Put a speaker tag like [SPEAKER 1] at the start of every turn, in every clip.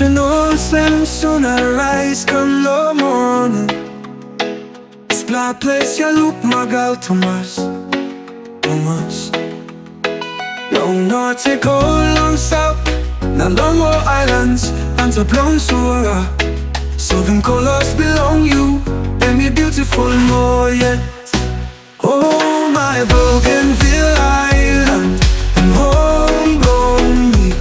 [SPEAKER 1] Traditional slam soon I rise come the morning. This black place ya look magal Thomas No norte go long south Na long more islands and to brown sura. Southern colors belong you and me beautiful more yet. Oh my Bougainville island and homegrown me.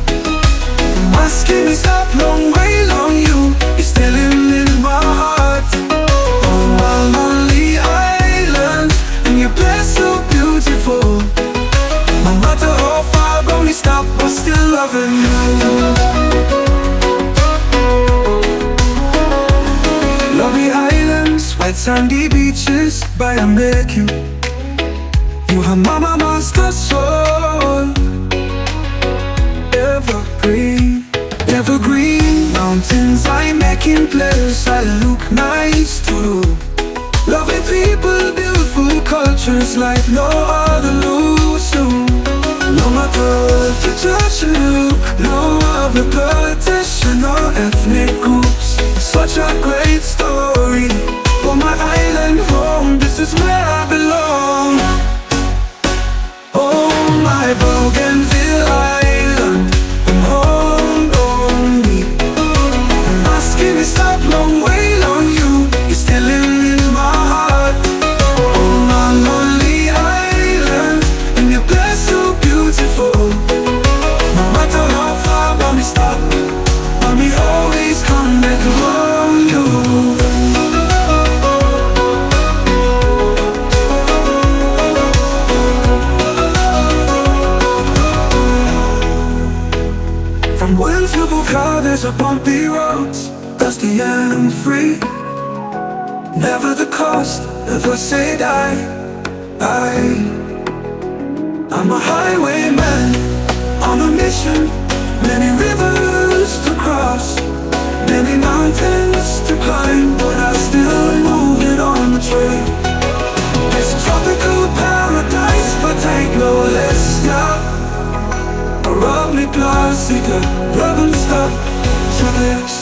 [SPEAKER 1] Asking me stop long way long you is still in my heart. Oh my lonely island and you're blessed so beautiful. No matter how far but me stop but still loving you. Lovely islands, white sandy beaches by a make you. You have mama master soul. Evergreen, evergreen mountains I making place I look nice too. Loving people, beautiful cultures like no other lose to. No matter the church you look, no other politician or ethnic groups. Such a great story. For my island home, this is where I belong. Oh my Bougainville island and home on me. Asking me stop long way long you is still in my heart. Oh my lonely island and you're blessed so beautiful. No matter how far but me stop, but me always come back around you. From Wales to Bucca, there's a bumpy road, dusty and free. Never the cost, never say die. I'm a highwayman on a mission. Many rivers to cross, many mountains to climb, but I still moving on the trail. It's a tropical paradise, but ain't no less now. A lovely plastic, love and stuff to this.